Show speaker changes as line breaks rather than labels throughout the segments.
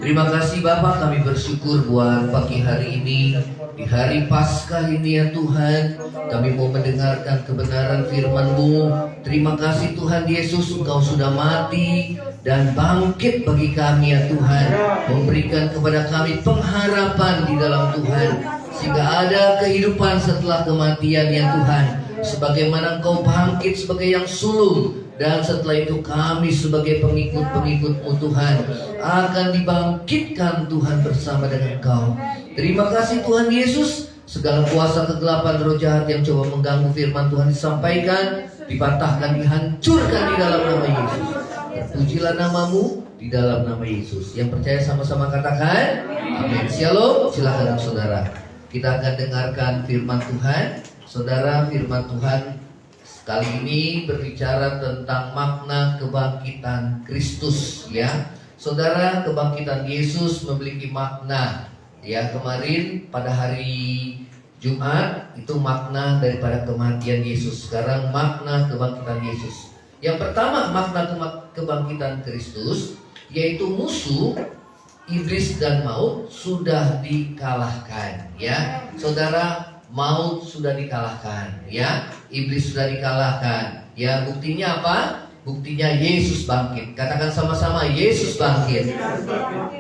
Terima kasih Bapak, kami bersyukur buat pagi hari ini, di hari Paskah ini ya Tuhan. Kami mau mendengarkan kebenaran firman-Mu. Terima kasih Tuhan Yesus, Engkau sudah mati dan bangkit bagi kami ya Tuhan, memberikan kepada kami pengharapan di dalam Tuhan, sehingga ada kehidupan setelah kematian ya Tuhan. Sebagaimana Engkau bangkit sebagai yang sulung, dan setelah itu kami sebagai pengikut-pengikut-Mu Tuhan akan dibangkitkan Tuhan bersama dengan Engkau. Terima kasih Tuhan Yesus. Segala kuasa kegelapan roh jahat yang coba mengganggu firman Tuhan disampaikan, dipatahkan, dihancurkan di dalam nama Yesus. Terpujilah nama-Mu di dalam nama Yesus. Yang percaya sama-sama katakan amin. Shalom. Silakan saudara, kita akan dengarkan firman Tuhan. Saudara, firman Tuhan kali ini berbicara tentang makna kebangkitan Kristus ya. Saudara, kebangkitan Yesus memiliki makna ya. Kemarin pada hari Jumat itu makna daripada kematian Yesus. Sekarang makna kebangkitan Yesus. Yang pertama, makna kebangkitan Kristus yaitu musuh iblis dan maut sudah dikalahkan ya. Saudara, maut sudah dikalahkan ya, iblis sudah dikalahkan ya. Buktinya apa? Buktinya Yesus bangkit. Katakan sama-sama, Yesus bangkit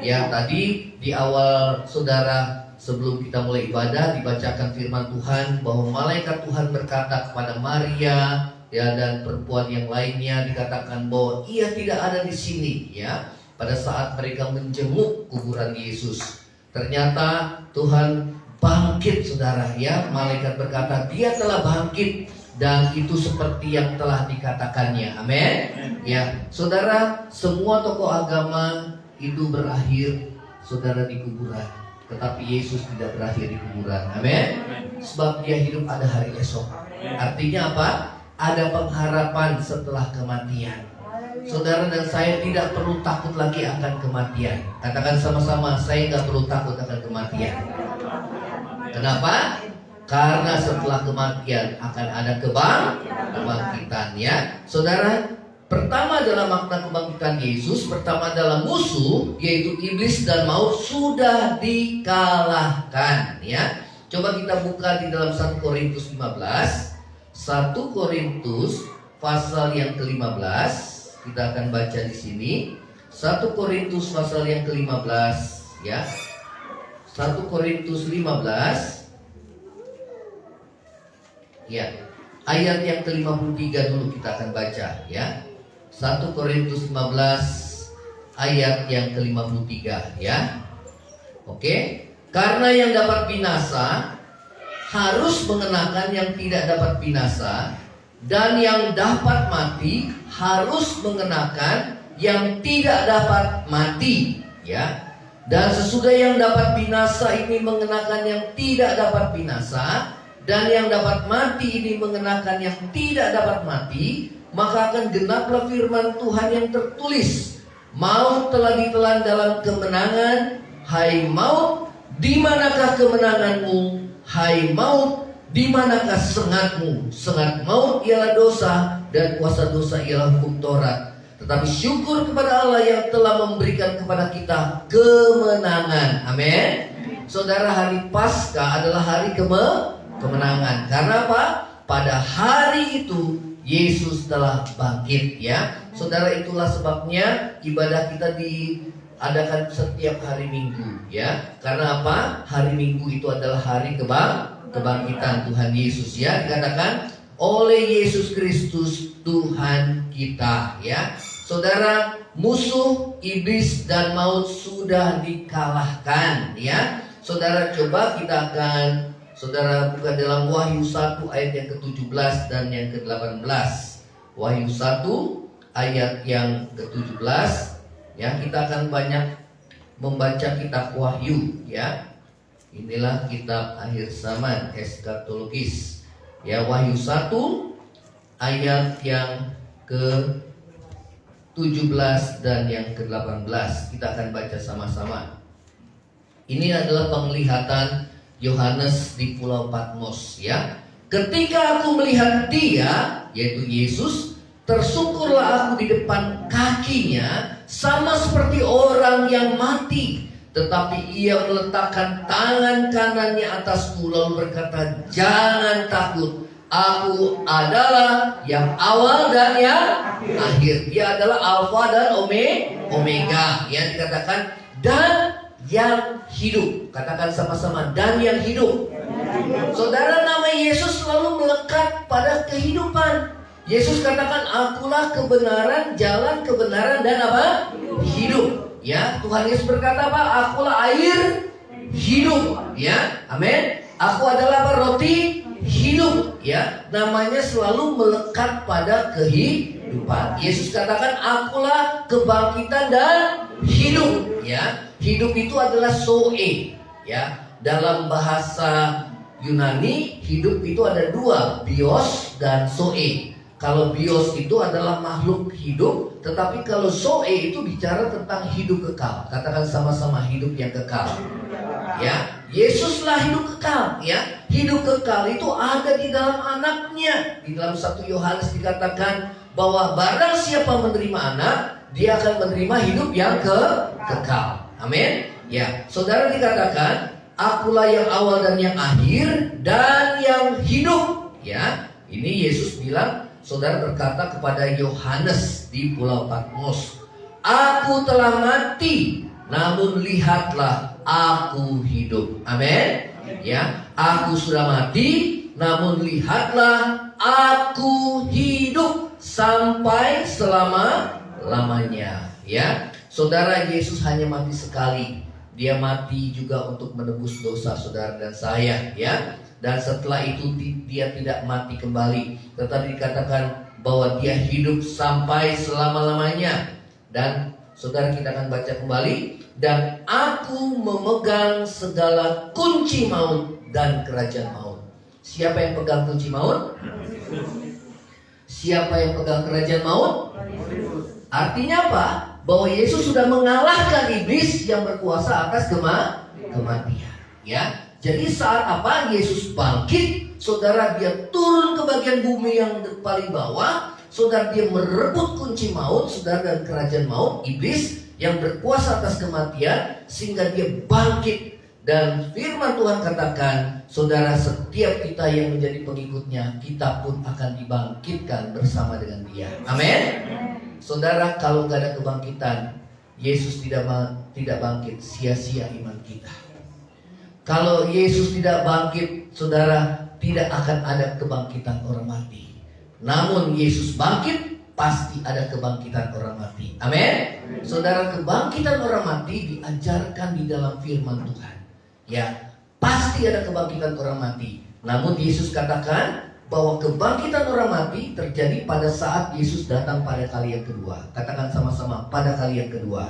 ya. Tadi di awal saudara, sebelum kita mulai ibadah, dibacakan firman Tuhan bahwa malaikat Tuhan berkata kepada Maria ya dan perempuan yang lainnya, dikatakan bahwa ia tidak ada di sini ya pada saat mereka menjenguk kuburan Yesus. Ternyata Tuhan bangkit saudara ya. Malaikat berkata dia telah bangkit, dan itu seperti yang telah dikatakannya. Amin ya. Saudara, semua tokoh agama itu berakhir saudara di kuburan, tetapi Yesus tidak berakhir di kuburan. Amin. Sebab dia hidup ada hari esok. Artinya apa? Ada pengharapan setelah kematian. Saudara dan saya tidak perlu takut lagi akan kematian. Katakan sama-sama, saya tidak perlu takut akan kematian. Kenapa? Karena setelah kematian akan ada kebangkitan ya. Saudara, pertama adalah makna kebangkitan Yesus. Pertama adalah musuh yaitu iblis dan maut sudah dikalahkan ya. Coba kita buka di dalam 1 Korintus 15. 1 Korintus pasal yang ke-15. Kita akan baca di sini 1 Korintus pasal yang ke-15 ya. 1 Korintus 15 ya, ayat yang ke-53 dulu kita akan baca ya. 1 Korintus 15 ayat yang ke-53 ya. Oke. Karena yang dapat binasa harus mengenakan yang tidak dapat binasa, dan yang dapat mati harus mengenakan yang tidak dapat mati ya. Dan sesudah yang dapat binasa ini mengenakan yang tidak dapat binasa, dan yang dapat mati ini mengenakan yang tidak dapat mati, maka akan genaplah firman Tuhan yang tertulis, maut telah ditelan dalam kemenangan. Hai maut, di manakah kemenanganmu? Hai maut, di manakah sengatmu? Sengat maut ialah dosa, dan kuasa dosa ialah hukum Taurat. Tetapi syukur kepada Allah yang telah memberikan kepada kita kemenangan. Amin. Saudara, hari Paskah adalah hari kemenangan. Karena apa? Pada hari itu Yesus telah bangkit ya. Saudara, itulah sebabnya ibadah kita diadakan setiap hari Minggu ya. Karena apa? Hari Minggu itu adalah hari kebangkitan Tuhan Yesus ya. Dikatakan oleh Yesus Kristus Tuhan kita ya. Saudara, musuh iblis dan maut sudah dikalahkan ya. Saudara, coba kita akan buka dalam Wahyu 1 ayat yang ke-17 dan yang ke-18. Wahyu 1 ayat yang ke-17 ya. Kita akan banyak membaca kitab Wahyu ya. Inilah kitab akhir zaman eskatologis ya. Wahyu 1 ayat yang ke-17 dan yang ke-18. Kita akan baca sama-sama. Ini adalah penglihatan Yohanes di Pulau Patmos ya. Ketika aku melihat dia, yaitu Yesus, tersungkurlah aku di depan kakinya, sama seperti orang orang yang mati. Tetapi ia meletakkan tangan kanannya atasku lalu berkata, jangan takut, aku adalah yang awal dan yang akhir. Dia adalah Alfa dan Omega. Yang dikatakan dan yang hidup. Katakan sama-sama, dan yang hidup. Saudara, nama Yesus selalu melekat pada kehidupan. Yesus katakan, akulah kebenaran, jalan kebenaran dan apa? Hidup. Ya, Tuhan Yesus berkata apa? Akulah air hidup. Ya, amin. Aku adalah apa? Roti hidup. Ya, namanya selalu melekat pada kehidupan. Yesus katakan, akulah kebangkitan dan hidup. Ya, hidup itu adalah zoe. Ya, dalam bahasa Yunani, hidup itu ada dua, bios dan zoe. Kalau bios itu adalah makhluk hidup, tetapi kalau zoe itu bicara tentang hidup kekal. Katakan sama-sama, hidup yang kekal. Ya, Yesuslah hidup kekal. Ya, hidup kekal itu ada di dalam anaknya. Di dalam 1 Yohanes dikatakan bahwa barang siapa menerima anak, dia akan menerima hidup yang kekal. Amin. Ya, saudara, dikatakan akulah yang awal dan yang akhir dan yang hidup. Ya, ini Yesus bilang. Saudara berkata kepada Yohanes di Pulau Patmos, aku telah mati, namun lihatlah aku hidup. Amin. Ya, aku sudah mati, namun lihatlah aku hidup sampai selama-lamanya. Ya, saudara, Yesus hanya mati sekali. Dia mati juga untuk menebus dosa saudara dan saya. Ya. Dan setelah itu dia tidak mati kembali, tetapi dikatakan bahwa dia hidup sampai selama-lamanya. Dan saudara, kita akan baca kembali. Dan aku memegang segala kunci maut dan kerajaan maut. Siapa yang pegang kunci maut? Siapa yang pegang kerajaan maut? Artinya apa? Bahwa Yesus sudah mengalahkan iblis yang berkuasa atas kematian. Ya. Jadi saat apa Yesus bangkit, saudara, dia turun ke bagian bumi yang paling bawah. Saudara, dia merebut kunci maut, saudara, dan kerajaan maut, iblis yang berkuasa atas kematian, sehingga dia bangkit. Dan firman Tuhan katakan, saudara, setiap kita yang menjadi pengikutnya, kita pun akan dibangkitkan bersama dengan dia. Amin. Saudara, kalau nggak ada kebangkitan, Yesus tidak bangkit, sia-sia iman kita. Kalau Yesus tidak bangkit, saudara, tidak akan ada kebangkitan orang mati. Namun Yesus bangkit, pasti ada kebangkitan orang mati. Amin. Saudara, kebangkitan orang mati diajarkan di dalam firman Tuhan. Ya, pasti ada kebangkitan orang mati. Namun Yesus katakan bahwa kebangkitan orang mati terjadi pada saat Yesus datang pada kali yang kedua. Katakan sama-sama, pada kali yang kedua.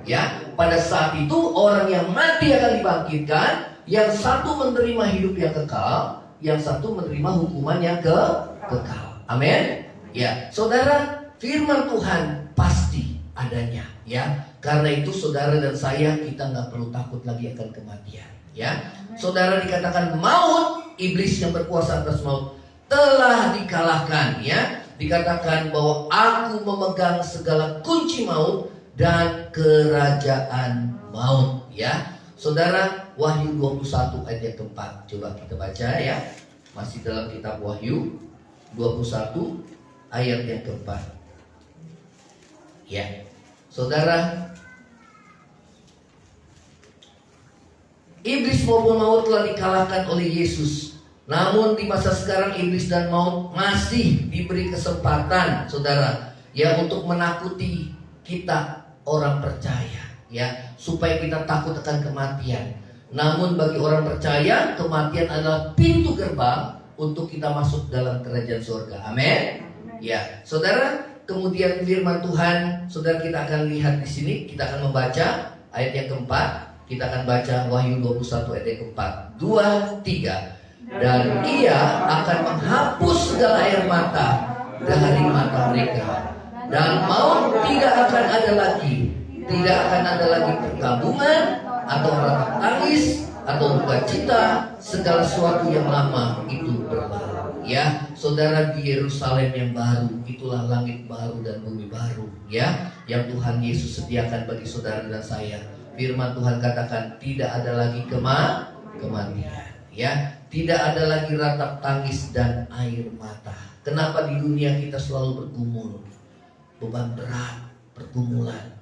Ya, pada saat itu orang yang mati akan dibangkitkan, yang satu menerima hidup yang kekal, yang satu menerima hukuman yang kekal. Amin. Ya, saudara, firman Tuhan pasti adanya. Ya, karena itu saudara dan saya, kita nggak perlu takut lagi akan kematian. Ya, saudara, dikatakan maut, iblis yang berkuasa atas maut telah dikalahkan. Ya, dikatakan bahwa aku memegang segala kunci maut dan kerajaan maut. Ya, saudara, Wahyu 21 ayat yang keempat. Coba kita baca ya. Masih dalam kitab Wahyu 21 ayat yang keempat. Ya, saudara, iblis maupun maut telah dikalahkan oleh Yesus. Namun di masa sekarang iblis dan maut masih diberi kesempatan, saudara, ya, untuk menakuti kita orang percaya, ya, supaya kita takut akan kematian. Namun bagi orang percaya, kematian adalah pintu gerbang untuk kita masuk dalam kerajaan surga. Amin. Ya, saudara, kemudian firman Tuhan, saudara, kita akan lihat di sini. Kita akan membaca ayat yang keempat. Kita akan baca Wahyu 21 ayat yang keempat. 2, 3. Dan ia akan menghapus segala air mata dari mata mereka, dan maut tidak akan ada lagi. Tidak akan ada lagi perkabungan atau ratap tangis atau duka cita. Segala sesuatu yang lama itu berlalu. Ya, saudara, di Yerusalem yang baru, itulah langit baru dan bumi baru, ya, yang Tuhan Yesus sediakan bagi saudara dan saya. Firman Tuhan katakan tidak ada lagi kematian, ya, tidak ada lagi ratap tangis dan air mata. Kenapa di dunia kita selalu bergumul, beban berat, pergumulan,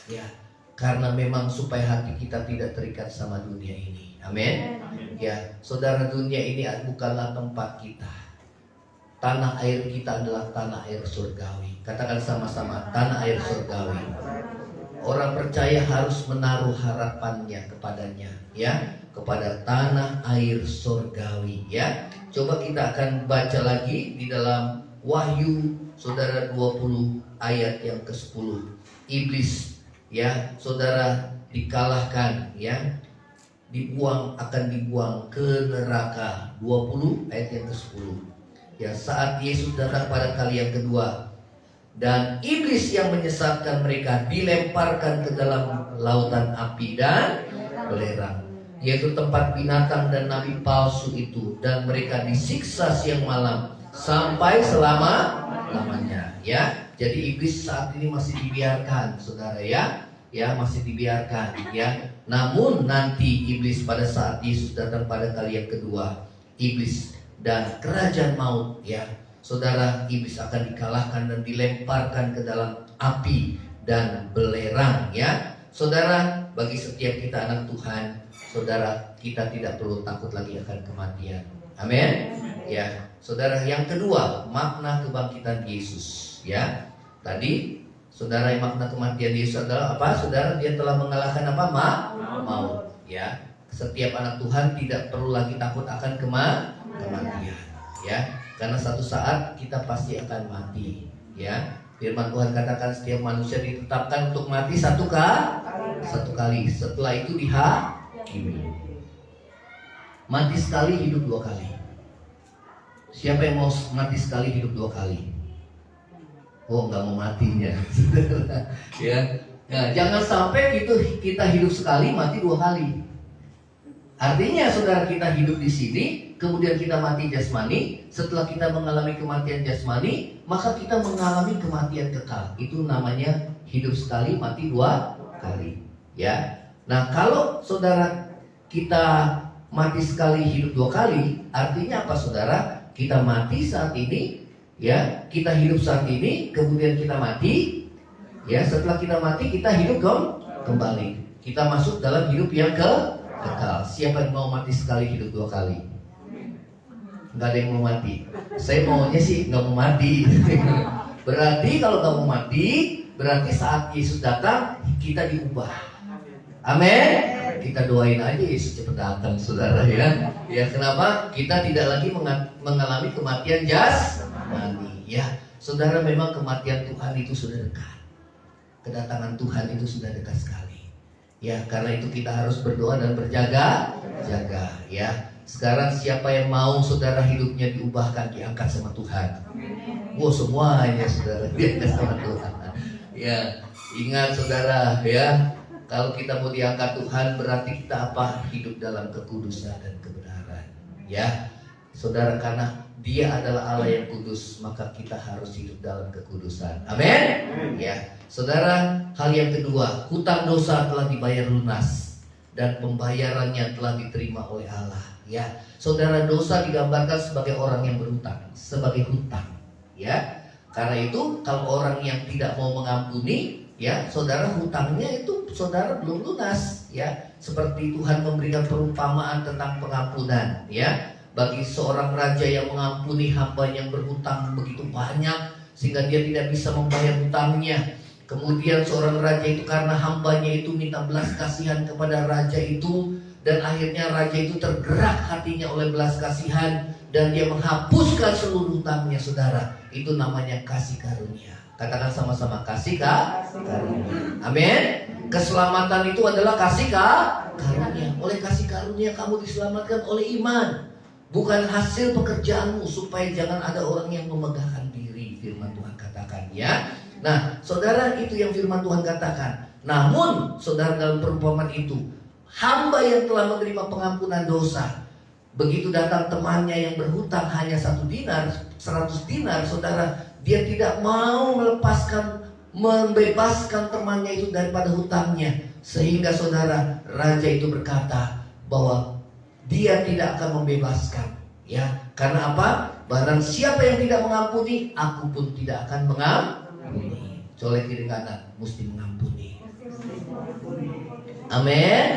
ya, karena memang supaya hati kita tidak terikat sama dunia ini. Amin. Ya, saudara, dunia ini bukanlah tempat kita. Tanah air kita adalah tanah air surgawi. Katakan sama-sama, tanah air surgawi. Orang percaya harus menaruh harapannya kepadanya, ya, kepada tanah air surgawi, ya. Coba kita akan baca lagi di dalam Wahyu, saudara, 20 ayat yang ke-10. Iblis, ya, saudara, dikalahkan, ya, akan dibuang ke neraka. 20 ayat yang ke-10. Ya, saat Yesus datang pada kali yang kedua, dan iblis yang menyesatkan mereka dilemparkan ke dalam lautan api dan belerang, yaitu tempat binatang dan nabi palsu itu, dan mereka disiksa siang malam sampai selama-lamanya. Ya, jadi iblis saat ini masih dibiarkan, saudara, ya, ya, masih dibiarkan, ya. Namun nanti iblis pada saat Yesus datang pada kali yang kedua, iblis dan kerajaan maut, ya, saudara, iblis akan dikalahkan dan dilemparkan ke dalam api dan belerang, ya. Saudara, bagi setiap kita anak Tuhan, saudara, kita tidak perlu takut lagi akan kematian. Amin. Ya, saudara, yang kedua, makna kebangkitan Yesus, ya. Tadi, saudara, makna kematian Yesus adalah apa? Saudara, dia telah mengalahkan apa? Maut, ya. Setiap anak Tuhan tidak perlu lagi takut akan kematian, ya. Karena satu saat kita pasti akan mati, ya. Firman Tuhan katakan setiap manusia ditetapkan untuk mati satu kali. Setelah itu dihakimi. Mati sekali, hidup dua kali. Siapa yang mau mati sekali, hidup dua kali? Oh, nggak mau matinya, ya. Nah, jangan sampai kita hidup sekali, mati dua kali. Artinya, saudara, kita hidup di sini, kemudian kita mati jasmani. Setelah kita mengalami kematian jasmani, maka kita mengalami kematian kekal. Itu namanya hidup sekali, mati dua kali, ya. Nah, kalau saudara kita mati sekali, hidup dua kali, artinya apa, saudara? Kita mati saat ini, ya, kita hidup saat ini, kemudian kita mati, ya. Setelah kita mati, kita hidup kembali. Kita masuk dalam hidup yang kekal. Siapa yang mau mati sekali, hidup dua kali? Nggak ada yang mau mati. Saya maunya sih nggak mau mati. Berarti kalau nggak mau mati, berarti saat Yesus datang kita diubah. Amin. Kita doain aja Yesus cepat datang, saudara, ya. Ya, kenapa? Kita tidak lagi mengalami kematian jasmani, ya. Saudara, memang kematian Tuhan itu sudah dekat. Kedatangan Tuhan itu sudah dekat sekali. Ya, karena itu kita harus berdoa dan berjaga, ya. Sekarang siapa yang mau saudara hidupnya diubahkan, diangkat sama Tuhan? Wow, semuanya saudara diangkat sama Tuhan. Ya, ingat saudara, ya. Kalau kita mau diangkat Tuhan, berarti kita apa? Hidup dalam kekudusan dan kebenaran, ya. Saudara, karena Dia adalah Allah yang kudus, maka kita harus hidup dalam kekudusan. Amin. Ya, saudara, hal yang kedua, hutang dosa telah dibayar lunas dan pembayarannya telah diterima oleh Allah. Ya, saudara, dosa digambarkan sebagai orang yang berhutang, sebagai hutang. Ya, karena itu kalau orang yang tidak mau mengampuni, ya, saudara, hutangnya itu saudara belum lunas. Ya, seperti Tuhan memberikan perumpamaan tentang pengampunan. Ya. Bagi seorang raja yang mengampuni hamba yang berhutang begitu banyak sehingga dia tidak bisa membayar hutangnya. Kemudian seorang raja itu karena hambanya itu minta belas kasihan kepada raja itu, dan akhirnya raja itu tergerak hatinya oleh belas kasihan dan dia menghapuskan seluruh hutangnya, saudara. Itu namanya kasih karunia. Katakan sama-sama, kasih karunia. Amin. Keselamatan itu adalah kasih karunia. Oleh kasih karunia kamu diselamatkan oleh iman. Bukan hasil pekerjaanmu, supaya jangan ada orang yang memegahkan diri. Firman Tuhan katakan, ya. Nah, saudara, itu yang firman Tuhan katakan. Namun, saudara, dalam perumpamaan itu, hamba yang telah menerima pengampunan dosa, Begitu datang temannya yang berhutang hanya 1 dinar, 100 dinar, saudara, dia tidak mau membebaskan temannya itu daripada hutangnya. Sehingga saudara, raja itu berkata bahwa dia tidak akan membebaskan. Ya, karena apa? Barang siapa yang tidak mengampuni, aku pun tidak akan mengampuni. Colek kiri kanan, mesti mengampuni. Amin.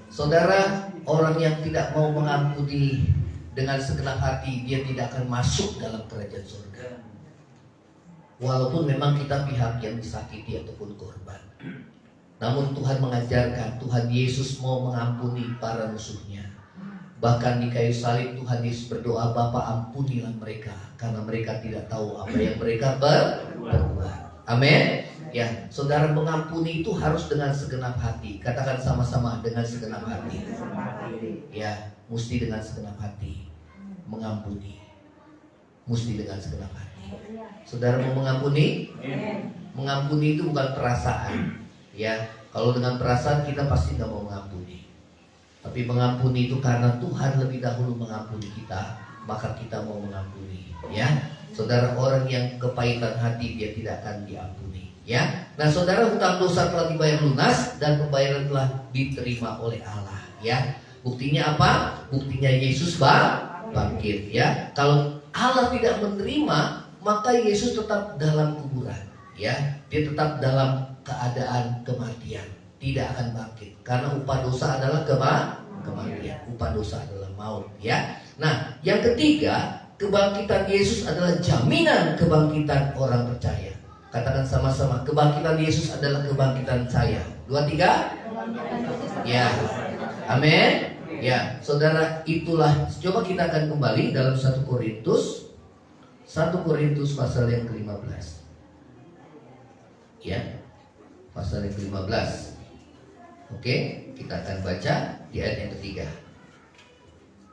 Saudara, orang yang tidak mau mengampuni dengan segenap hati, dia tidak akan masuk dalam kerajaan surga. Walaupun memang kita pihak yang disakiti ataupun korban, namun Tuhan mengajarkan, Tuhan Yesus mau mengampuni para musuhnya. Bahkan di kayu salib Tuhan Yesus berdoa, Bapa ampunilah mereka, karena mereka tidak tahu apa yang mereka berbuat. Amin. Ya, saudara, mengampuni itu harus dengan segenap hati. Katakan sama-sama, dengan segenap hati. Ya, mesti dengan segenap hati. Mengampuni mesti dengan segenap hati. Saudara mau mengampuni? Mengampuni itu bukan perasaan. Ya, kalau dengan perasaan kita pasti nggak mau mengampuni. Tapi mengampuni itu karena Tuhan lebih dahulu mengampuni kita, maka kita mau mengampuni. Ya, saudara, orang yang kepahitan hati dia tidak akan diampuni. Ya, nah saudara, hutang dosa telah dibayar lunas dan pembayaran telah diterima oleh Allah. Ya, buktinya apa? Buktinya Yesus bangkit. Ya, kalau Allah tidak menerima, maka Yesus tetap dalam kuburan. Ya, dia tetap dalam keadaan kematian, tidak akan bangkit. Karena upah dosa adalah kematian. Upah dosa adalah maut. Ya, nah yang ketiga, kebangkitan Yesus adalah jaminan kebangkitan orang percaya. Katakan sama-sama, kebangkitan Yesus adalah kebangkitan saya. 2, 3. Ya, amin. Ya, saudara, itulah. Coba kita akan kembali dalam 1 Korintus pasal yang ke-15. Ya, pasal yang ke-15. Oke, kita akan baca di ayat yang ketiga.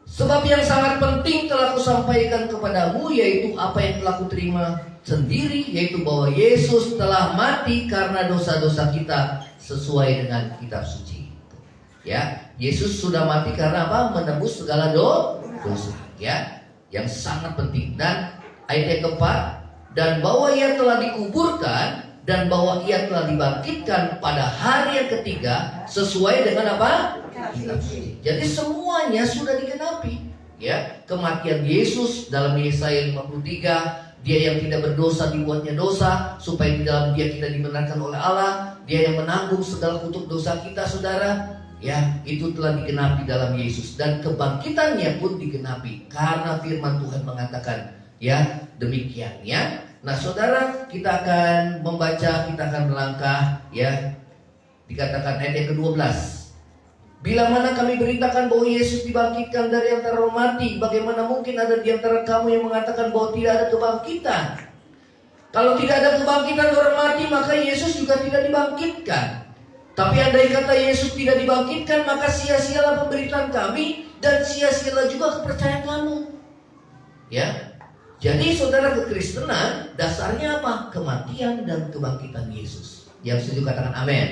Sebab yang sangat penting telah kusampaikan kepadamu, yaitu apa yang telah kuterima sendiri, yaitu bahwa Yesus telah mati karena dosa-dosa kita sesuai dengan kitab suci. Ya, Yesus sudah mati karena apa? Menebus segala dosa. Ya, yang sangat penting. Dan ayat yang keempat, dan bahwa ia telah dikuburkan dan bahwa ia telah dibangkitkan pada hari yang ketiga sesuai dengan apa? Kitab suci. Jadi semuanya sudah digenapi. Ya, kematian Yesus dalam Yesaya 53. Dia yang tidak berdosa dibuatnya dosa, supaya di dalam dia kita dibenarkan oleh Allah. Dia yang menanggung segala kutuk dosa kita, saudara. Ya, itu telah digenapi dalam Yesus. Dan kebangkitannya pun digenapi, karena firman Tuhan mengatakan, ya, demikian. Ya, nah saudara, kita akan membaca, kita akan melangkah. Ya, dikatakan ayat yang ke-12. Bila mana kami beritakan bahwa Yesus dibangkitkan dari antara orang mati, bagaimana mungkin ada di antara kamu yang mengatakan bahwa tidak ada kebangkitan? Kalau tidak ada kebangkitan orang mati, maka Yesus juga tidak dibangkitkan. Tapi andai kata Yesus tidak dibangkitkan, maka sia-sialah pemberitaan kami dan sia-sialah juga kepercayaan kamu. Ya, jadi saudara, kekristenan dasarnya apa? Kematian dan kebangkitan Yesus. Yang setuju katakan amin.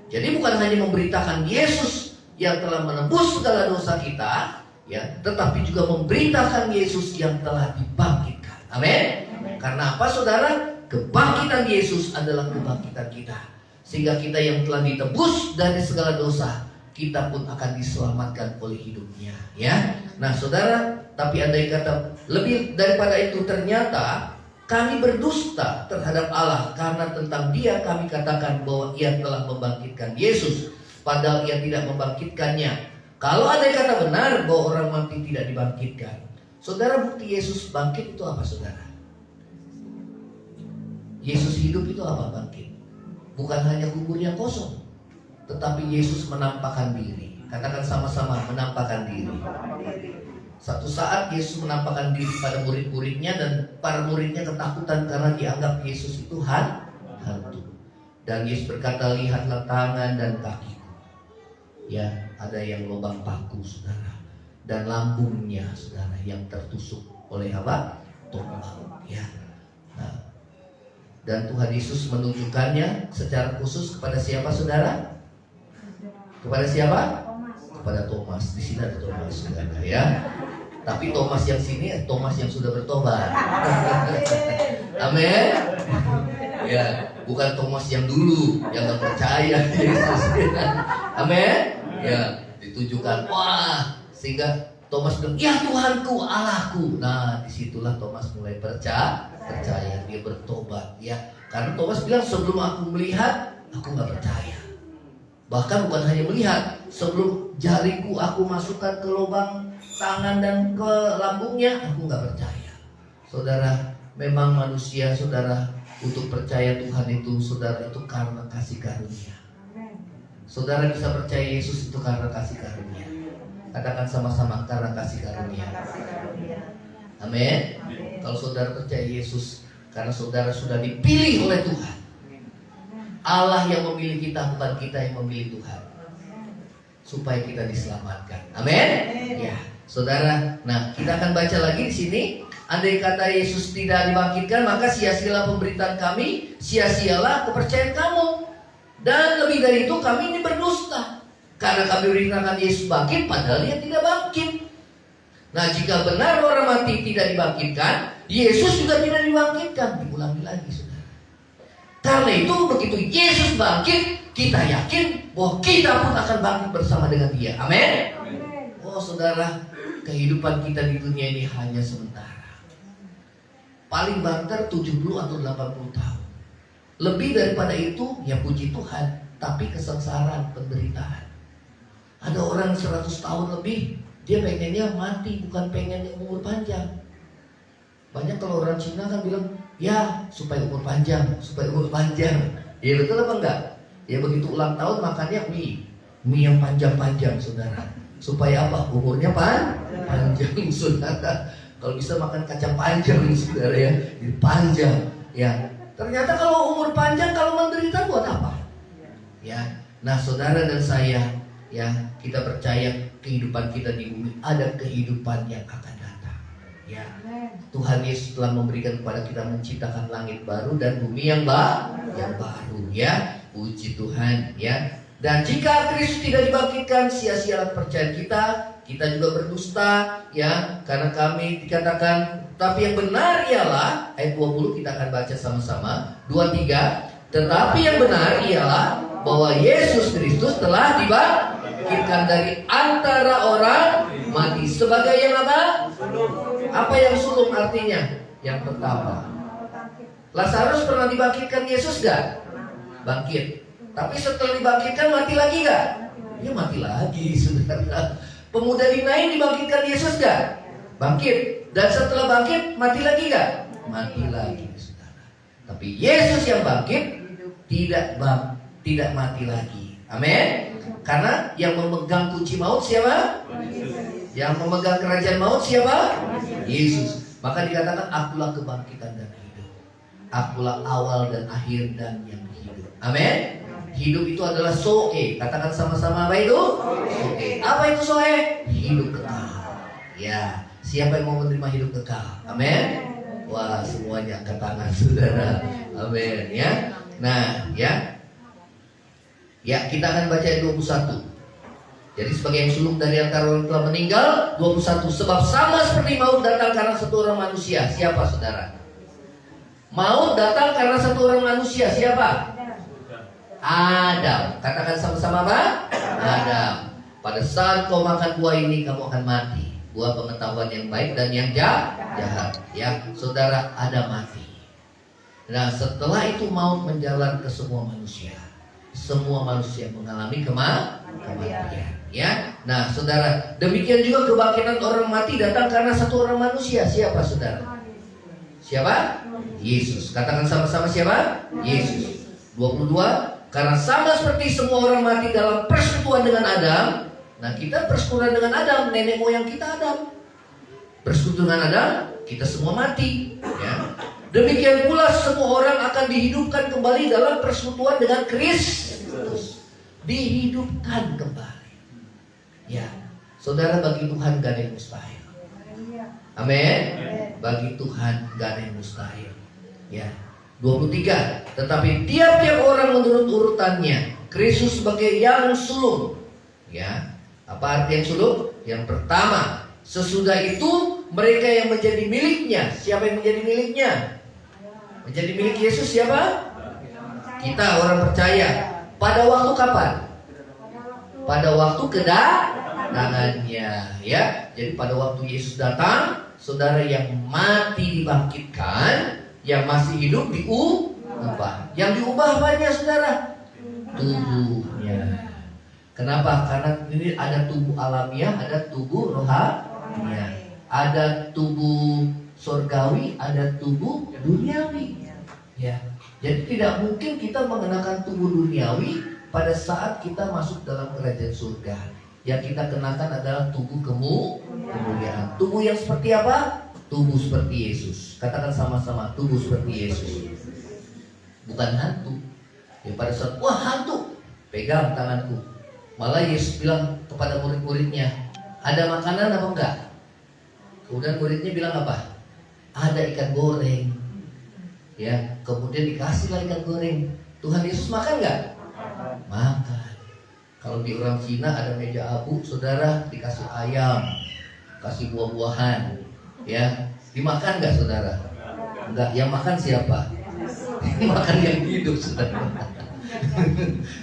Jadi bukan hanya memberitakan Yesus yang telah menebus segala dosa kita, ya, tetapi juga memberitakan Yesus yang telah dibangkitkan. Amin. Karena apa, saudara? Kebangkitan Yesus adalah kebangkitan kita, sehingga kita yang telah ditebus dari segala dosa, kita pun akan diselamatkan oleh hidupnya. Ya. Nah, saudara, tapi andai kata lebih daripada itu, ternyata kami berdusta terhadap Allah, karena tentang dia kami katakan bahwa ia telah membangkitkan Yesus, padahal ia tidak membangkitkannya. Kalau ada kata benar bahwa orang mati tidak dibangkitkan, saudara, bukti Yesus bangkit itu apa, saudara? Yesus hidup itu apa bangkit? Bukan hanya kubur yang kosong, tetapi Yesus menampakkan diri. Katakan sama-sama, menampakkan diri. Satu saat Yesus menampakkan diri pada murid-muridnya, dan para muridnya ketakutan karena dianggap Yesus itu hantu. Dan Yesus berkata, lihatlah tangan dan kakiku. Ya, ada yang lubang paku, saudara. Dan lambungnya, saudara, yang tertusuk oleh apa? Tombak. Ya. Nah, dan Tuhan Yesus menunjukkannya secara khusus kepada siapa, saudara? Kepada siapa? kepada Thomas. Di sini ada Thomas, saudara ya. Tapi Thomas yang sini, Thomas yang sudah bertobat. Amin. Ya, bukan Thomas yang dulu yang nggak percaya Yesus. Amin. Ya, ditujukan. Wah, sehingga Thomas bilang, ya Tuhanku, Allahku. Nah, disitulah Thomas mulai percaya, dia bertobat. Ya, karena Thomas bilang sebelum aku melihat, aku nggak percaya. Bahkan bukan hanya melihat, sebelum jariku aku masukkan ke lubang tangan dan ke lambungnya, aku nggak percaya. Saudara, memang manusia, saudara, untuk percaya Tuhan itu, saudara, itu karena kasih karunia. Saudara bisa percaya Yesus itu karena kasih karunia. Katakan sama-sama, karena kasih karunia. Amin. Kalau saudara percaya Yesus, karena saudara sudah dipilih oleh Tuhan. Allah yang memilih kita, bukan kita yang memilih Tuhan, supaya kita diselamatkan. Amin. Ya, saudara. Nah, kita akan baca lagi di sini. Andai kata Yesus tidak dibangkitkan, maka sia-sialah pemberitaan kami, sia-sialah kepercayaan kamu. Dan lebih dari itu, kami ini berdusta, karena kami beritakan Yesus bangkit, padahal dia tidak bangkit. Nah, jika benar orang mati tidak dibangkitkan, Yesus juga tidak dibangkitkan. Diulangi lagi, saudara. Karena itu begitu Yesus bangkit, kita yakin bahwa kita pun akan bangkit bersama dengan dia. Amin. Oh saudara, kehidupan kita di dunia ini hanya sementara. Paling banter 70 atau 80 tahun. Lebih daripada itu, ya puji Tuhan, tapi kesengsaraan, penderitaan. Ada orang 100 tahun lebih, dia pengennya mati, bukan pengen umur panjang. Banyak kalau orang Cina kan bilang, ya supaya umur panjang, supaya umur panjang. Ya betul apa enggak? Ya begitu ulang tahun makannya mie yang panjang-panjang, saudara. Supaya apa? Umurnya panjang, saudara. Kalau bisa makan kacang panjang, saudara ya, panjang. Ya, ternyata kalau umur panjang, kalau menderita buat apa? Ya, nah saudara dan saya, ya kita percaya kehidupan kita di bumi ada kehidupan yang akan datang. Ya, Tuhan Yesus telah memberikan kepada kita menciptakan langit baru dan bumi yang baru. Ya, puji Tuhan. Ya, dan jika Kristus tidak dibangkitkan, sia-sialah percaya kita juga berdusta. Ya, karena kami dikatakan, tapi yang benar ialah ayat 20 kita akan baca sama-sama. 23. Tetapi yang benar ialah bahwa Yesus Kristus telah dibangkitkan dari antara orang mati sebagai yang apa? Apa yang sulung artinya? Yang pertama. Lazarus pernah dibangkitkan Yesus gak? Bangkit. Tapi setelah dibangkitkan mati lagi gak? Ya mati lagi, saudara. Pemuda di Nain dibangkitkan Yesus gak? Bangkit. Dan setelah bangkit mati lagi gak? Mati lagi, saudara. Tapi Yesus yang bangkit tidak mati lagi. Amin. Karena yang memegang kunci maut siapa? Yang memegang kerajaan maut siapa? Yesus. Maka dikatakan akulah kebangkitan dan hidup. Akulah awal dan akhir dan yang hidup. Amin. Hidup itu adalah soe. Katakan sama-sama apa itu? Soe. Apa itu soe? Hidup kekal. Ya, siapa yang mau menerima hidup kekal? Amin. Wah, semuanya angkat tangan, saudara. Amin. Ya. Nah, ya. Ya, kita akan baca ayat 21. Jadi sebagai yang sulung dari antara orang telah meninggal, 21. Sebab sama seperti maut datang karena satu orang manusia. Siapa, saudara? Maut datang karena satu orang manusia. Siapa? Adam. Katakan sama-sama apa? Adam. Pada saat kau makan buah ini, kamu akan mati. Buah pengetahuan yang baik dan yang jahat. Ya, saudara, Adam mati. Nah, setelah itu maut menjalar ke semua manusia. Semua manusia mengalami kematian. Ya, nah saudara, demikian juga kebangkitan orang mati datang karena satu orang manusia. Siapa, saudara? Siapa? Yesus. Katakan sama-sama siapa? Yesus. 22. Karena sama seperti semua orang mati dalam persekutuan dengan Adam. Nah, kita persekutuan dengan Adam, nenek moyang kita Adam. Persekutuan dengan Adam, kita semua mati. Ya. Demikian pula semua orang akan dihidupkan kembali dalam persekutuan dengan Kristus. Dihidupkan kembali. Ya, saudara, bagi Tuhan gak ada yang mustahil. Amin. Bagi Tuhan gak ada yang mustahil. Ya. 23. Tetapi tiap-tiap orang menurut urutannya. Kristus sebagai yang sulung. Ya. Apa arti yang suluk? Yang pertama, sesudah itu mereka yang menjadi miliknya. Siapa yang menjadi miliknya? Menjadi milik Yesus siapa? Kita orang percaya. Pada waktu kapan? Pada waktu kedatangannya, ya. Jadi pada waktu Yesus datang, saudara yang mati dibangkitkan, yang masih hidup diubah. Yang diubah apanya, saudara? Tubuhnya. Kenapa? Karena ini ada tubuh alamiah, ada tubuh rohaniah. Ada tubuh surgawi, ada tubuh duniawi. Ya. Jadi tidak mungkin kita mengenakan tubuh duniawi pada saat kita masuk dalam kerajaan surga. Yang kita kenakan adalah tubuh kemuliaan. Tubuh yang seperti apa? Tubuh seperti Yesus. Katakan sama-sama, tubuh seperti Yesus. Bukan hantu. Ya pada saat, wah hantu, pegang tanganku. Malah Yesus bilang kepada murid-muridnya, ada makanan apa enggak? Kemudian muridnya bilang apa? Ada ikan goreng. Ya, kemudian dikasihlah ikan goreng. Tuhan Yesus makan enggak? Makan. Kalau di orang Cina ada meja abu, saudara, dikasih ayam, kasih buah-buahan. Ya, dimakan enggak, saudara? Enggak. Yang makan siapa? Makan yang hidup, saudara.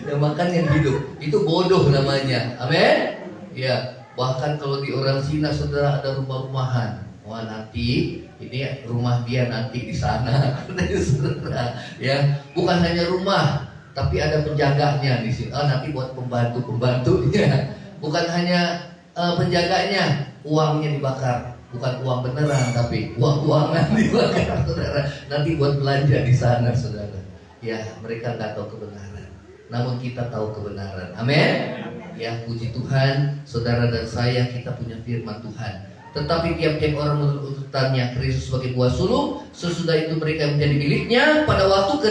Yang makan yang hidup. Itu bodoh namanya. Amin. Ya, bahkan kalau di orang Cina, saudara, ada rumah-rumahan. Wah, nanti ini rumah dia nanti di sana. Saudara, ya, bukan hanya rumah, tapi ada penjaganya di sini. Oh, nanti buat pembantunya. Bukan hanya penjaganya, uangnya dibakar. Bukan uang beneran, tapi uang-uangan dibakar, saudara. Nanti buat belanja di sana, saudara. Ya, mereka nggak tahu kebenaran. Namun kita tahu kebenaran. Amin. Ya, puji Tuhan, saudara dan saya, kita punya firman Tuhan. Tetapi tiap-tiap orang menurut urutannya, Kristus sebagai buah sulung, sesudah itu mereka menjadi miliknya pada waktu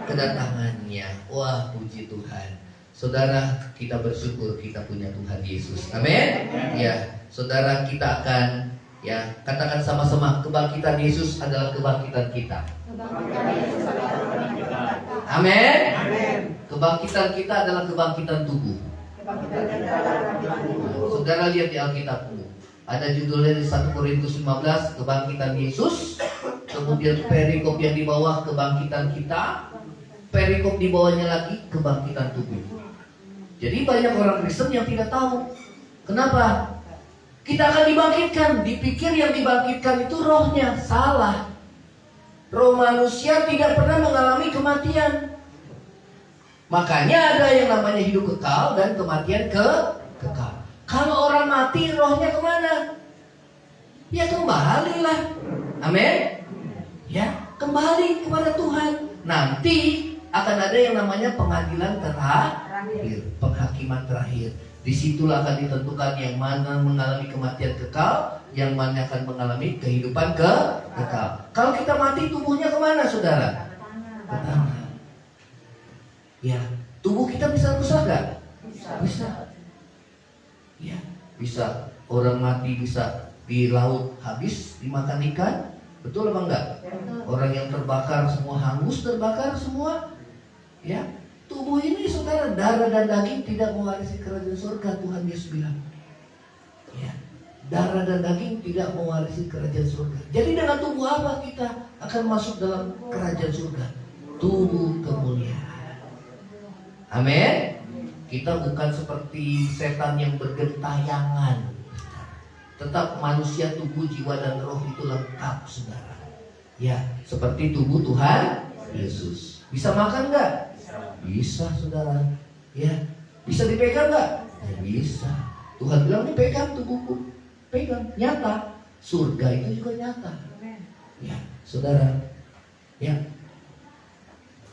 kedatangannya. Wah, puji Tuhan. Saudara, kita bersyukur kita punya Tuhan Yesus. Amin. Ya, saudara, kita akan, ya, katakan sama-sama, kebangkitan Yesus adalah kebangkitan kita. Amin. Kebangkitan kita adalah kebangkitan tubuh. Saudara lihat di Alkitabmu, ada judulnya di 1 Korintus 15, kebangkitan Yesus. Kemudian perikop yang di bawah, kebangkitan kita. Perikop di bawahnya lagi, kebangkitan tubuh. Jadi banyak orang Kristen yang tidak tahu. Kenapa? Kita akan dibangkitkan. Dipikir yang dibangkitkan itu rohnya. Salah. Roh manusia tidak pernah mengalami kematian. Makanya ada yang namanya hidup kekal dan kematian kekal. Kalau orang mati, rohnya kemana? Ya kembalilah. Amin. Ya, kembali kepada Tuhan. Nanti akan ada yang namanya pengadilan terakhir, penghakiman terakhir. Disitulah akan ditentukan yang mana mengalami kematian kekal, yang mana akan mengalami kehidupan kekal. Kalau kita mati, tubuhnya kemana, saudara? Ke tanah. Ya, tubuh kita bisa rusak gak? Bisa. Ya, bisa. Orang mati bisa di laut habis dimakan ikan. Betul apa enggak? Orang yang terbakar semua hangus, terbakar semua. Ya, tubuh ini, saudara, darah dan daging tidak mewarisi kerajaan surga. Tuhan Yesus bilang, ya, darah dan daging tidak mewarisi kerajaan surga. Jadi dengan tubuh apa kita akan masuk dalam kerajaan surga? Tubuh kemuliaan. Amin. Kita bukan seperti setan yang bergentayangan. Tetap manusia, tubuh, jiwa, dan roh itu lengkap, saudara. Ya, seperti tubuh Tuhan Yesus. Bisa makan nggak? Bisa, saudara. Ya, bisa dipegang nggak? Ya, bisa. Tuhan bilang, ini pegang tubuhku, pegang, nyata. Surga itu juga nyata. Ya, saudara. Ya,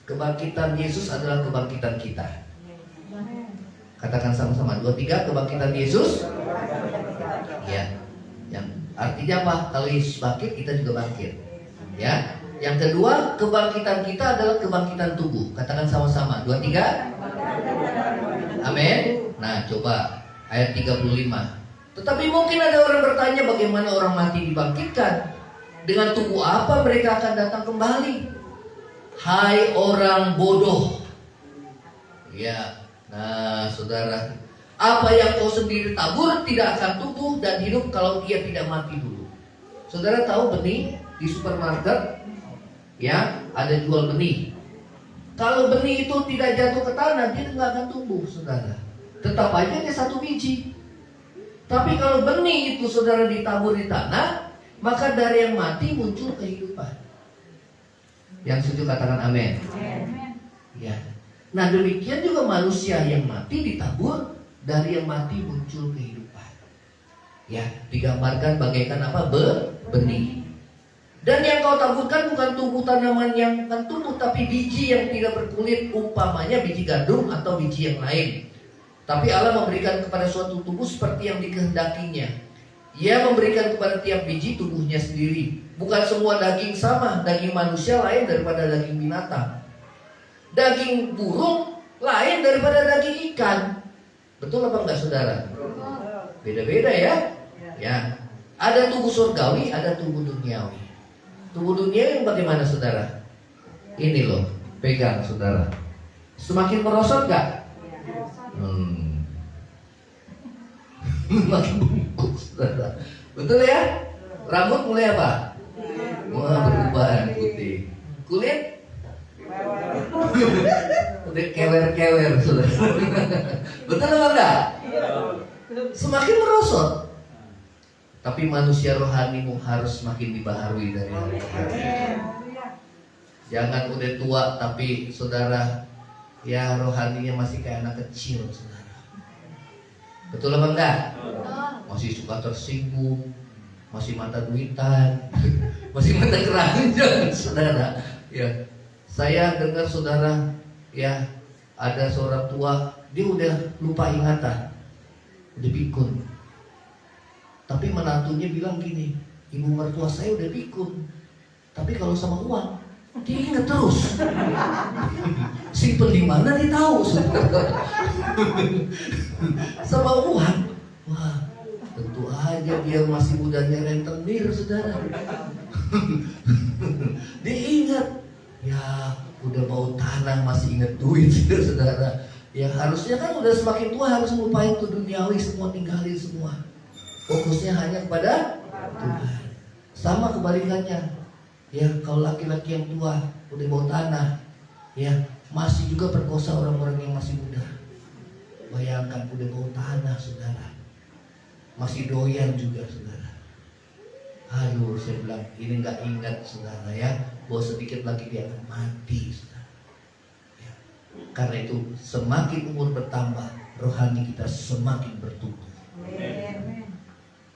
kebangkitan Yesus adalah kebangkitan kita. Katakan sama-sama, 2, 3, kebangkitan Yesus. Ya, yang artinya apa? Kalau Yesus bangkit, kita juga bangkit. Ya. Yang kedua, kebangkitan kita adalah kebangkitan tubuh. Katakan sama-sama, 2, 3. Amin. Nah, coba ayat 35. Tetapi mungkin ada orang bertanya, bagaimana orang mati dibangkitkan? Dengan tubuh apa mereka akan datang kembali? Hai orang bodoh. Ya. Nah, saudara, Apa yang kau sendiri tabur tidak akan tumbuh dan hidup kalau dia tidak mati dulu. Saudara tahu benih di supermarket, ya, ada jual benih. Kalau benih itu tidak jatuh ke tanah, dia nggak akan tumbuh, saudara. Tetap aja dia satu biji. Tapi kalau benih itu saudara ditabur di tanah, maka dari yang mati muncul kehidupan. Yang setuju katakan amin. Ya. Nah demikian juga manusia yang mati ditabur, dari yang mati muncul kehidupan. Ya, digambarkan bagaikan apa? Benih. Dan yang kau taburkan bukan tumbuh tanaman yang akan tumbuh, tapi biji yang tidak berkulit, umpamanya biji gandum atau biji yang lain. Tapi Allah memberikan kepada suatu tubuh seperti yang dikehendakinya. Ia memberikan kepada tiap biji tubuhnya sendiri. Bukan semua daging sama. Daging manusia lain daripada daging binatang. Daging burung lain daripada daging ikan. Betul apa enggak saudara? Beda-beda ya. Ya. Ada tubuh surgawi, ada tubuh duniawi. Tubuh duniawi yang bagaimana saudara? Ini loh, pegang saudara. Semakin merosot enggak? Makin bungkuk saudara. Betul ya? Rambut mulai apa? Wah, berubah putih. Kulit udah kewer-kewer saudara. Betul apa enggak? Semakin merosot. Tapi manusia rohanimu harus semakin dibaharui dari hari ke hari. Jangan udah tua tapi saudara, ya rohaninya masih kayak anak kecil saudara. Betul apa enggak? Masih suka tersinggung, masih mata duitan, masih mata keranjang saudara. Ya, saya dengar saudara, ya ada seorang tua, dia udah lupa ingatan, udah pikun. Tapi menantunya bilang gini, ibu mertua saya udah pikun, tapi kalau sama uang dia ingat terus. Simpen di mana dia tahu saudara. Sama uang, wah tentu aja dia masih mudanya rentenir saudara. Dia ingat, ya udah bau tanah masih ingat duit saudara. Ya harusnya kan udah semakin tua harus melupain tuh duniawi semua, tinggalin semua. Fokusnya hanya kepada Tuhan. Sama kebalikannya. Ya kalau laki-laki yang tua udah bau tanah, ya masih juga perkosa orang-orang yang masih muda. Bayangkan udah bau tanah saudara, masih doyan juga saudara. Aduh saya bilang ini nggak ingat saudara ya, bahwa sedikit lagi dia akan mati saudara. Ya. Karena itu semakin umur bertambah, rohani kita semakin bertumbuh.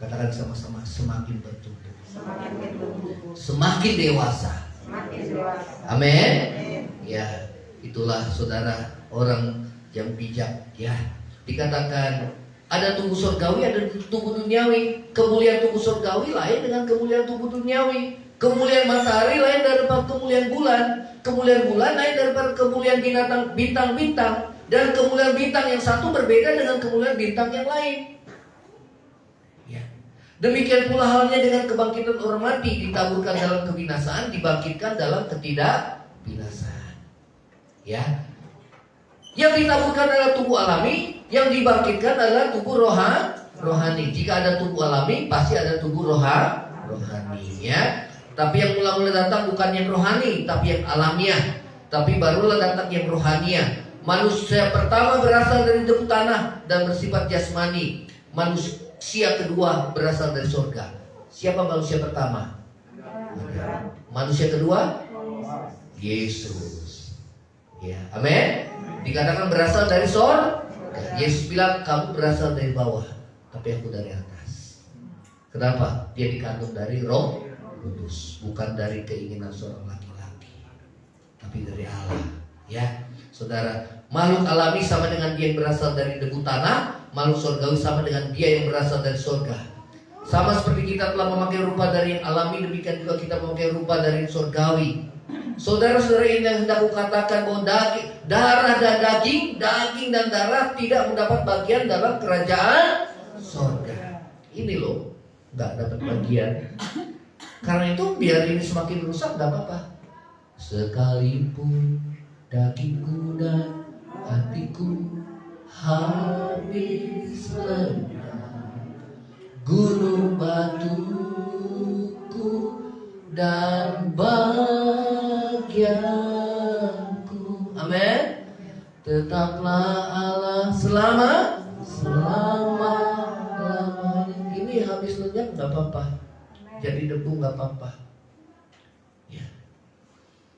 Katakan sama-sama, semakin bertumbuh, semakin dewasa. Amin. Ya, itulah saudara orang yang bijak. Ya, dikatakan ada tubuh surgawi, ada tubuh duniawi. Kemuliaan tubuh surgawi lain dengan kemuliaan tubuh duniawi. Kemuliaan matahari lain daripada kemuliaan bulan. Kemuliaan bulan lain daripada kemuliaan bintang-bintang. Dan kemuliaan bintang yang satu berbeda dengan kemuliaan bintang yang lain. Demikian pula halnya dengan kebangkitan orang mati, ditaburkan dalam kebinasaan, dibangkitkan dalam ketidakbinasaan. Ya, yang ditaburkan adalah tubuh alami, yang dibangkitkan adalah tubuh rohani. Jika ada tubuh alami, pasti ada tubuh rohani. Ya, tapi yang mula-mula datang bukan yang rohani, tapi yang alamiah. Tapi barulah datang yang rohaniah. Manusia pertama berasal dari debu tanah dan bersifat jasmani. Manusia kedua berasal dari surga. Siapa manusia pertama? Manusia kedua? Yesus. Ya, amin. Dikatakan berasal dari surga. Yesus bilang kamu berasal dari bawah, tapi aku dari atas. Kenapa? Dia dikandung dari Roh Kudus, bukan dari keinginan seorang laki-laki, tapi dari Allah. Ya, saudara, makhluk alami sama dengan dia yang berasal dari debu tanah. Makhluk surgawi sama dengan dia yang berasal dari surga. Sama seperti kita telah memakai rupa dari yang alami, demikian juga kita memakai rupa dari yang surgawi. Saudara-saudara ini yang hendak kukatakan bahwa darah dan daging dan darah tidak mendapat bagian dalam kerajaan surga. Ini loh, gak dapat bagian. Karena itu biar ini semakin rusak gak apa-apa. Sekalipun dagingku dan hatiku habis habis lenyap, gunung batuku dan bagianku. Amin. Tetaplah Allah selama-lamanya. Ini habis lenyap gak apa-apa, jadi debu gak apa-apa ya.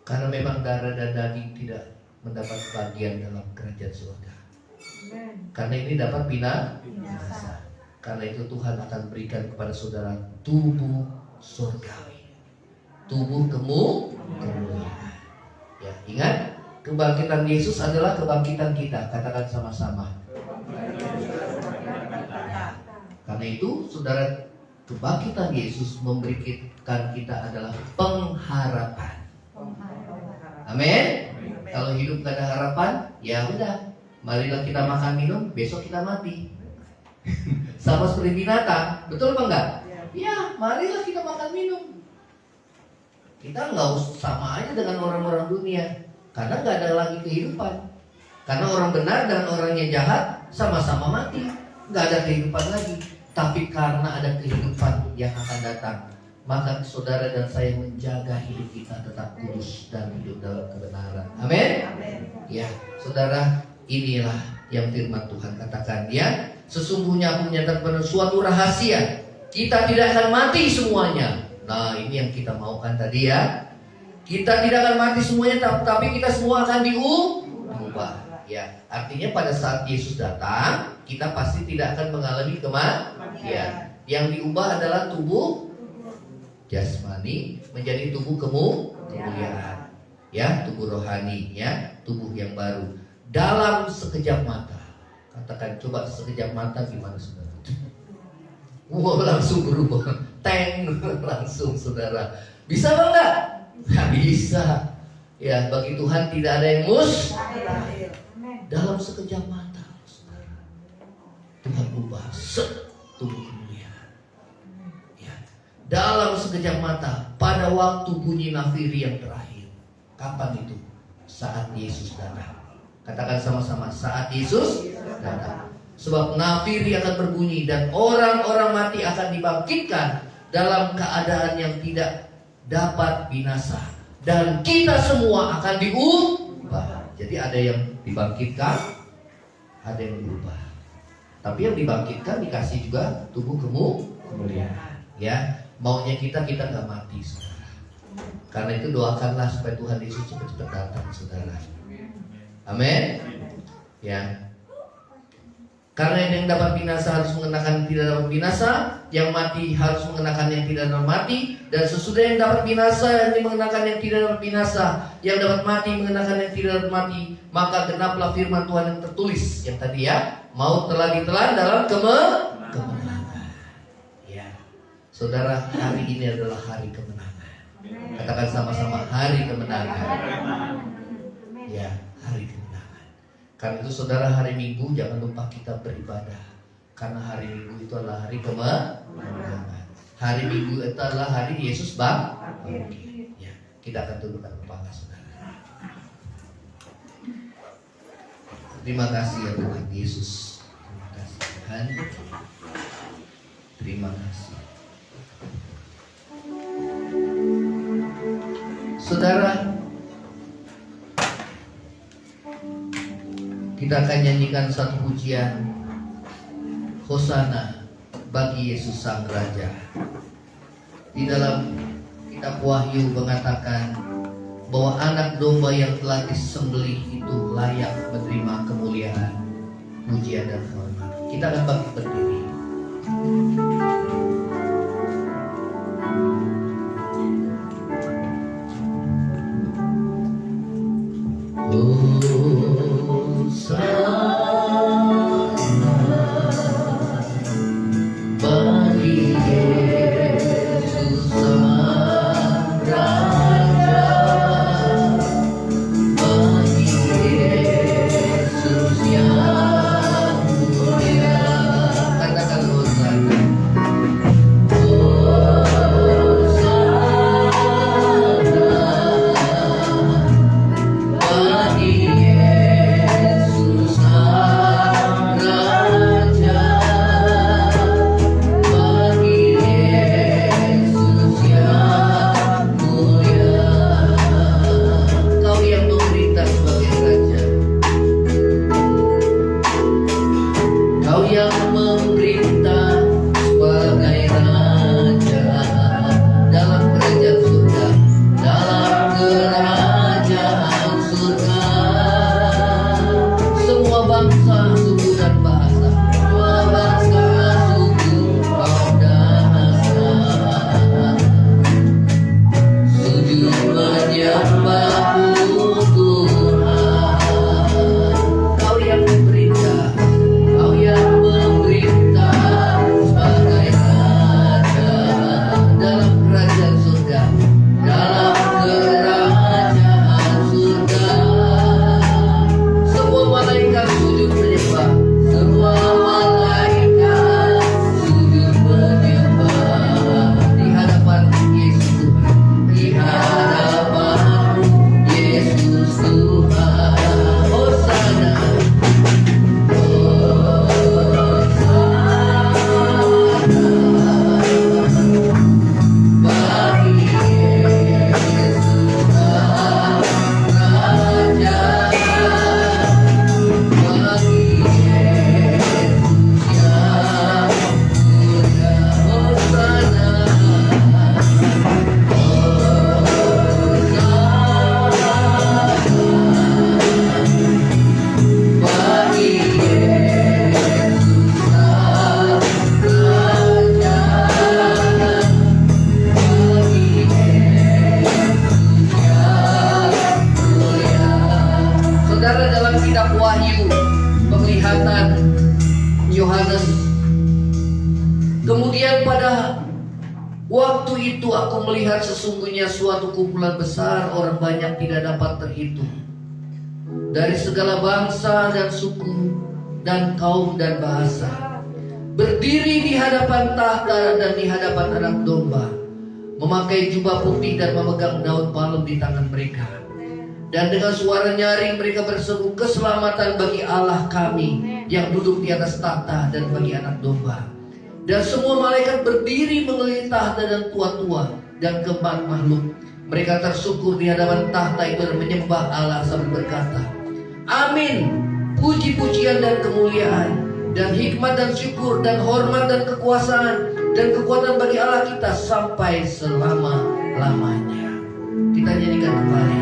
Karena memang darah dan daging tidak mendapat bagian dalam kerajaan surga. Karena ini dapat binasa. Karena itu Tuhan akan berikan kepada saudara tubuh surgawi, tubuh kemuliaan. Ya, ingat, kebangkitan Yesus adalah kebangkitan kita. Katakan sama-sama. Karena itu, saudara, kebangkitan Yesus memberikan kita adalah pengharapan. Amin. Kalau hidup gak ada harapan, ya udah, marilah kita makan minum, besok kita mati. Sama seperti binatang, betul apa enggak? Ya, marilah kita makan minum. Kita nggak sama aja dengan orang-orang dunia, karena nggak ada lagi kehidupan. Karena orang benar dan orang yang jahat sama-sama mati, nggak ada kehidupan lagi. Tapi karena ada kehidupan yang akan datang, maka saudara dan saya menjaga hidup kita tetap kudus dan hidup dalam kebenaran. Amin. Ya, saudara, inilah yang firman Tuhan katakan, ya. Sesungguhnya aku menyatakan suatu rahasia, kita tidak akan mati semuanya. Nah, ini yang kita maukan tadi, ya. Kita tidak akan mati semuanya, tapi kita semua akan diubah. Ya, artinya pada saat Yesus datang, kita pasti tidak akan mengalami kematian. Yang diubah adalah tubuh jasmani menjadi tubuh kemuliaan. Ya, tubuh rohani, ya, tubuh yang baru. Dalam sekejap mata. Katakan, coba sekejap mata gimana, saudara? Wah, langsung berubah. Teng, langsung, saudara. Bisa apa enggak? Nggak bisa. Ya, bagi Tuhan tidak ada yang mustahil. Dalam sekejap mata, saudara, Tuhan ubah tubuh kemuliaan. Ya. Dalam sekejap mata, pada waktu bunyi nafiri yang terakhir. Kapan itu? Saat Yesus datang. Katakan sama-sama, saat Yesus datang. Sebab nafiri akan berbunyi dan orang-orang mati akan dibangkitkan dalam keadaan yang tidak dapat binasa. Dan kita semua akan diubah. Jadi ada yang dibangkitkan, ada yang diubah. Tapi yang dibangkitkan dikasih juga tubuh kemuliaan. Ya, maunya kita nggak mati, saudara. Karena itu doakanlah supaya Tuhan Yesus cepat-cepat datang, saudara. Amin. Ya. Karena yang dapat binasa harus mengenakan yang tidak dapat binasa, yang mati harus mengenakan yang tidak dapat mati, dan sesudah yang dapat binasa yang mengenakan yang tidak dapat binasa, yang dapat mati mengenakan yang tidak dapat mati, maka genaplah firman Tuhan yang tertulis yang tadi, ya, maut telah ditelan dalam kemenangan. Ya, saudara, hari ini adalah hari kemenangan. Katakan sama-sama, hari kemenangan. Ya, hari kemenangan. Karena itu saudara, hari Minggu jangan lupa kita beribadah. Karena hari Minggu itu adalah hari kemenangan. Hari Minggu itu adalah hari Yesus bangkit. Ya, kita akan tundukkan kepala, saudara. Terima kasih ya Tuhan Yesus. Terima kasih Tuhan. Terima kasih. Saudara, kita akan nyanyikan satu pujian, Hosana bagi Yesus Sang Raja. Di dalam kitab Wahyu mengatakan bahwa anak domba yang telah disembelih itu layak menerima kemuliaan, pujian dan hormat. Kita akan bangkit berdiri. Katakan Hosana. Kau yang memerintah sebagai raja dalam kerajaan surga, dalam kerajaan surga. Semua bangsa, suku dan bahasa, semua bangsa, suku, kaum dan bahasa, sujud menyembahmu Tuhan. Kau yang memerintah, Kau yang memerintah sebagai raja dalam kerajaan surga, dalam kerajaan surga. Semua malaikat sujud menyembah, semua malaikat sujud menyembah di hadapan Yesus Tuhan, di hadapan Yesus Tuhan. Hosana, bagi Yesus Raja, bagi Yesus yang mulia. Hosana, bagi Yesus Raja, bagi Yesus yang mulia. Saudara, dalam kitab Wahyu, penglihatan Yohanes, kemudian pada waktu itu aku melihat sesungguhnya suatu kumpulan besar orang banyak tidak dapat terhitung, dari segala bangsa dan suku dan kaum dan bahasa, berdiri di hadapan tahta dan di hadapan Anak Domba, memakai jubah putih dan memegang daun palem di tangan mereka. Dan dengan suara nyaring mereka berseru, keselamatan bagi Allah kami yang duduk di atas tahta dan bagi Anak Domba. Dan semua malaikat berdiri mengelilingi tahta dan tua-tua dan keempat makhluk. Mereka tersungkur di hadapan tahta itu dan menyembah Allah sambil berkata, Amin. Puji-pujian dan kemuliaan dan hikmat dan syukur dan hormat dan kekuasaan dan kekuatan bagi Allah kita sampai selama-lamanya. Kita nyanyikan kembali.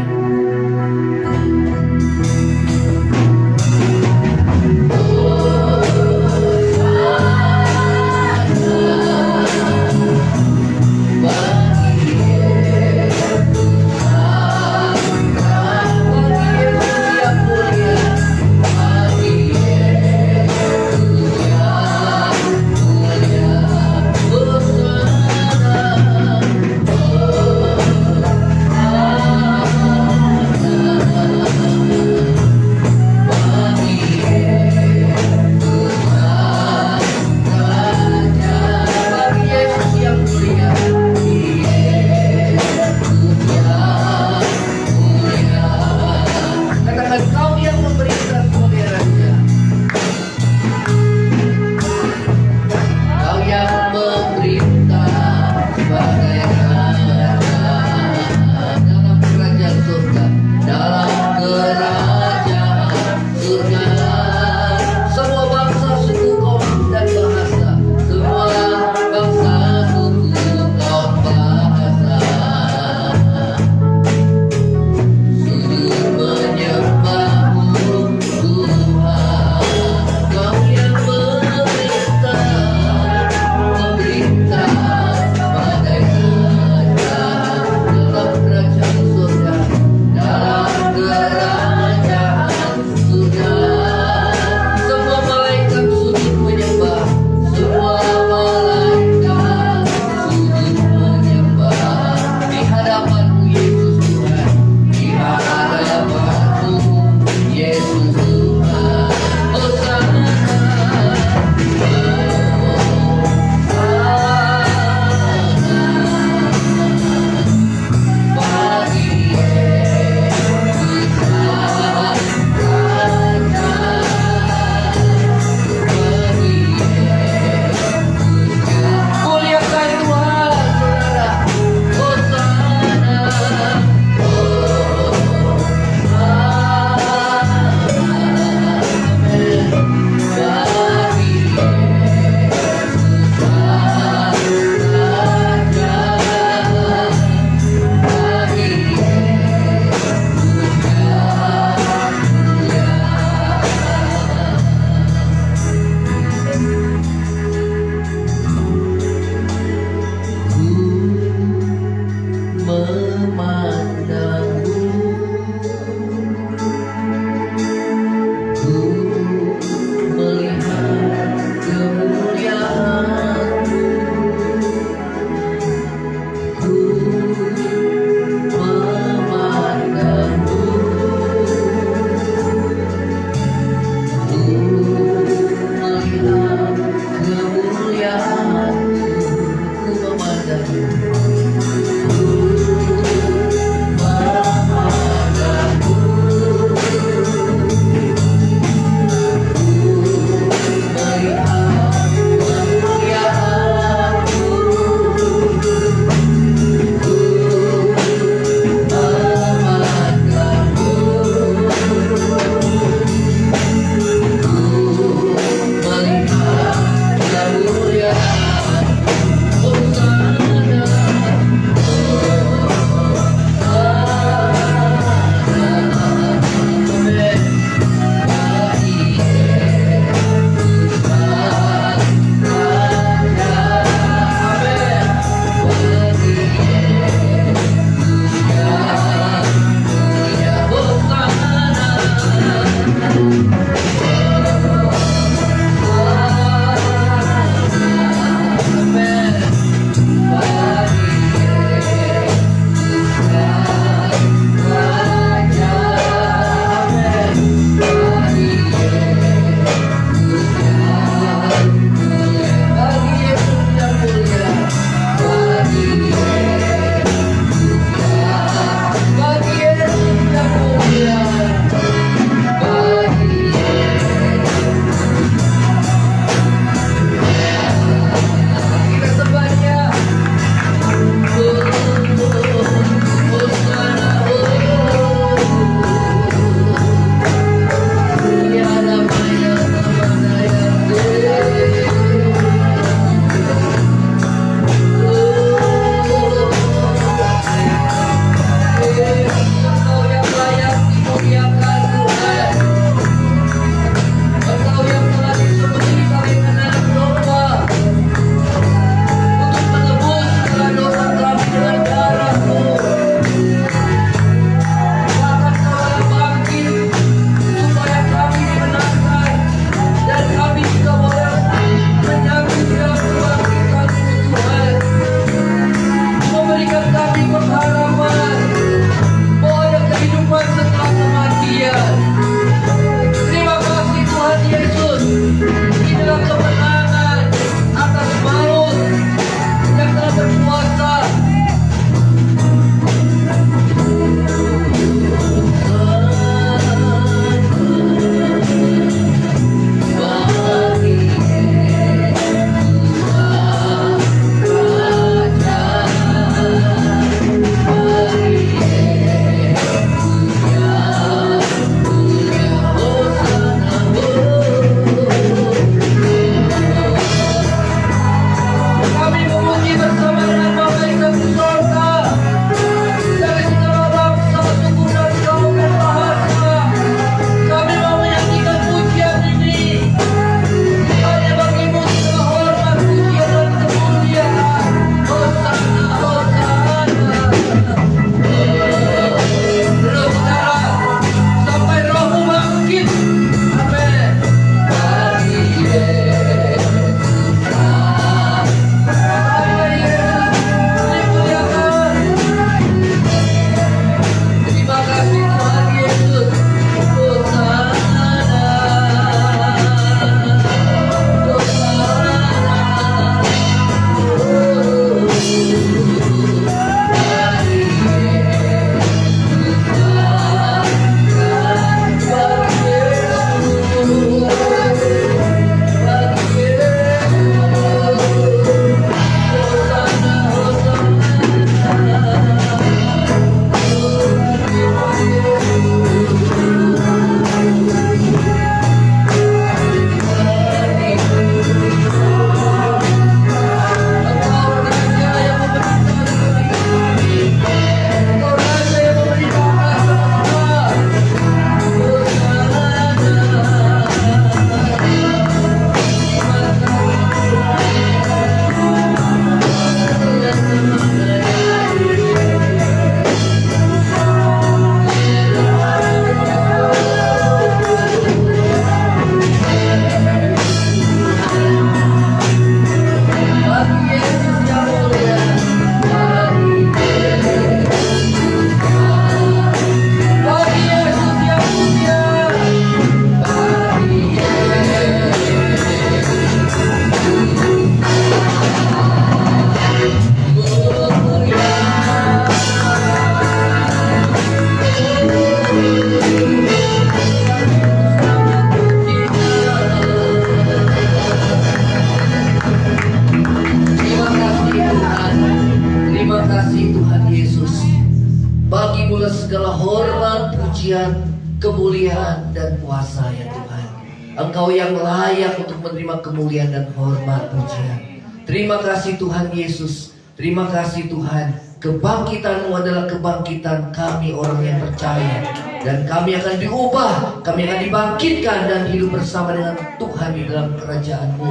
kemuliaan dan kuasa ya Tuhan. Engkau yang layak untuk menerima kemuliaan dan hormat pujian. Terima kasih Tuhan Yesus. Terima kasih Tuhan. Kebangkitan-Mu adalah kebangkitan kami orang yang percaya. Dan kami akan diubah. Kami akan dibangkitkan dan hidup bersama dengan Tuhan di dalam kerajaan-Mu.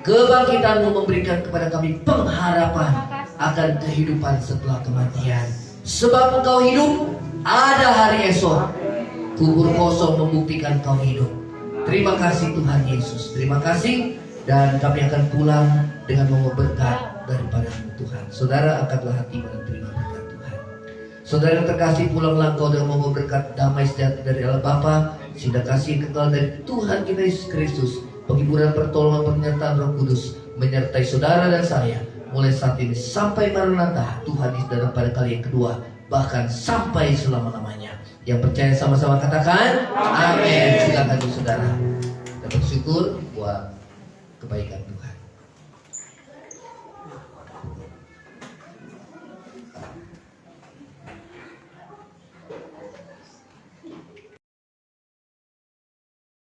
Kebangkitan-Mu memberikan kepada kami pengharapan akan kehidupan setelah kematian. Sebab Engkau hidup, ada hari esok. Kubur kosong membuktikan Kau hidup. Terima kasih Tuhan Yesus. Terima kasih. Dan kami akan pulang dengan membawa berkat daripada-Mu Tuhan. Saudara, angkatlah hati dan terima berkat Tuhan. Saudara yang terkasih, pulanglah engkau dengan membawa berkat damai sejahtera dari Allah Bapa, cinta kasih kekal dari Tuhan kita Yesus Kristus, penghiburan pertolongan penyertaan Roh Kudus menyertai saudara dan saya mulai saat ini sampai Maranatha. Tuhan Yesus datang pada kali yang kedua, bahkan sampai selama-lamanya. Yang percaya sama-sama katakan amin. Silakan saudara. Kita bersyukur buat kebaikan Tuhan.